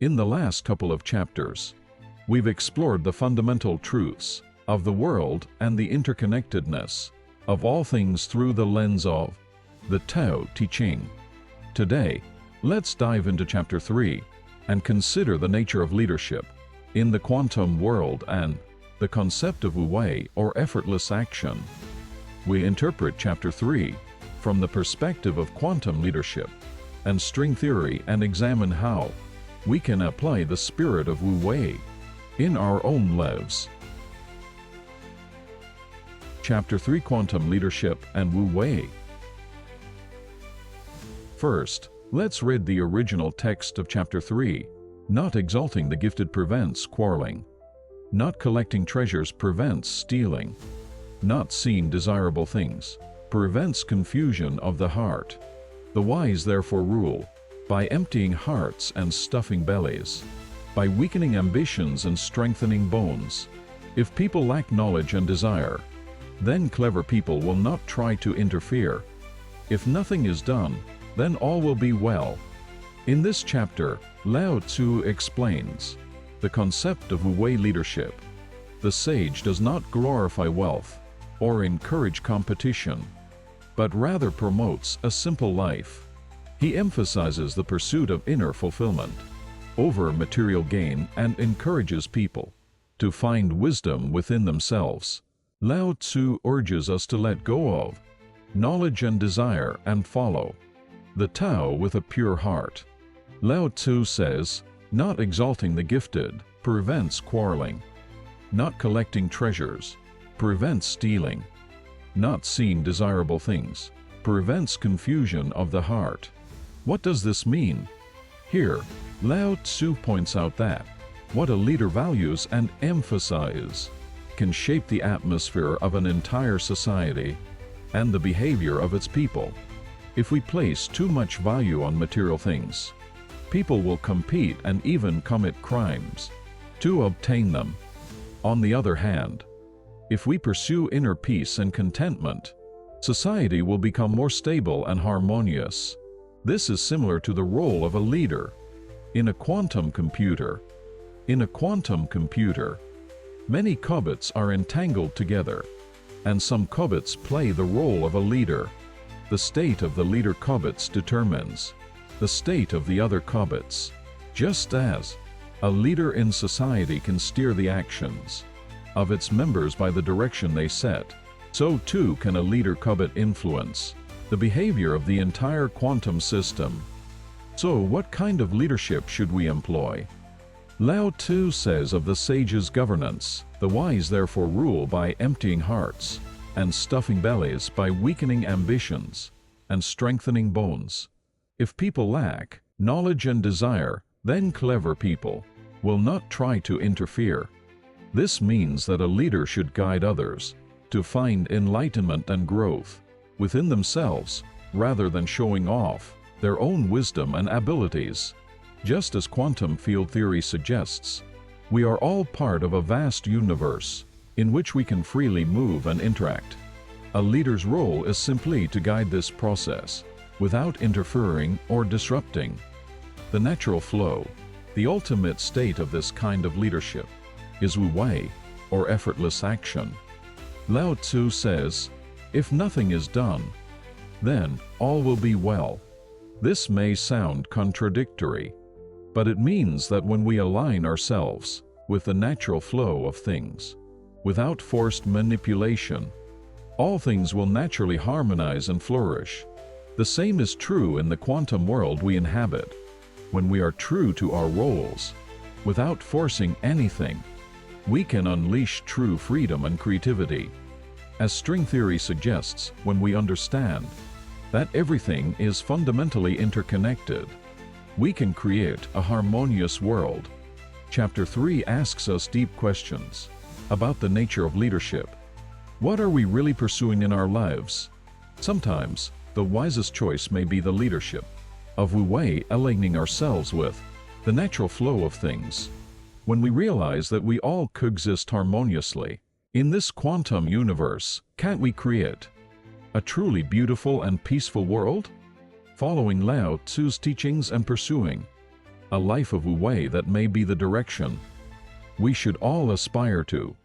In the last couple of chapters, we've explored the fundamental truths of the world and the interconnectedness of all things through the lens of the Tao Te Ching. Today, let's dive into Chapter 3 and consider the nature of leadership in the quantum world and the concept of Wu Wei or effortless action. We interpret Chapter 3 from the perspective of quantum leadership and string theory and examine how we can apply the spirit of Wu Wei in our own lives. Chapter 3: Quantum Leadership and Wu Wei. First, let's read the original text of Chapter 3. Not exalting the gifted prevents quarreling. Not collecting treasures prevents stealing. Not seeing desirable things prevents confusion of the heart. The wise therefore rule by emptying hearts and stuffing bellies, by weakening ambitions and strengthening bones. If people lack knowledge and desire, then clever people will not try to interfere. If nothing is done, then all will be well. In this chapter, Lao Tzu explains the concept of Wu Wei leadership. The sage does not glorify wealth or encourage competition, but rather promotes a simple life. He emphasizes the pursuit of inner fulfillment over material gain and encourages people to find wisdom within themselves. Lao Tzu urges us to let go of knowledge and desire and follow the Tao with a pure heart. Lao Tzu says, not exalting the gifted prevents quarreling. Not collecting treasures prevents stealing. Not seeing desirable things prevents confusion of the heart. What does this mean? Here, Lao Tzu points out that what a leader values and emphasizes can shape the atmosphere of an entire society and the behavior of its people. If we place too much value on material things, people will compete and even commit crimes to obtain them. On the other hand, if we pursue inner peace and contentment, society will become more stable and harmonious. This is similar to the role of a leader in a quantum computer. In a quantum computer, many qubits are entangled together, and some qubits play the role of a leader. The state of the leader qubits determines the state of the other qubits. Just as a leader in society can steer the actions of its members by the direction they set, so too can a leader qubit influence the behavior of the entire quantum system. So what kind of leadership should we employ? Lao Tzu says of the sage's governance, the wise therefore rule by emptying hearts and stuffing bellies, by weakening ambitions and strengthening bones. If people lack knowledge and desire, then clever people will not try to interfere. This means that a leader should guide others to find enlightenment and growth within themselves rather than showing off their own wisdom and abilities. Just as quantum field theory suggests, we are all part of a vast universe in which we can freely move and interact. A leader's role is simply to guide this process without interfering or disrupting the natural flow. The ultimate state of this kind of leadership is Wu Wei, or effortless action. Lao Tzu says, if nothing is done, then all will be well. This may sound contradictory, but it means that when we align ourselves with the natural flow of things, without forced manipulation, all things will naturally harmonize and flourish. The same is true in the quantum world we inhabit. When we are true to our roles, without forcing anything, we can unleash true freedom and creativity. As string theory suggests, when we understand that everything is fundamentally interconnected, we can create a harmonious world. Chapter 3 asks us deep questions about the nature of leadership. What are we really pursuing in our lives? Sometimes, the wisest choice may be the leadership of Wu Wei, aligning ourselves with the natural flow of things. When we realize that we all coexist harmoniously in this quantum universe, can't we create a truly beautiful and peaceful world? Following Lao Tzu's teachings and pursuing a life of wu-wei that may be the direction we should all aspire to.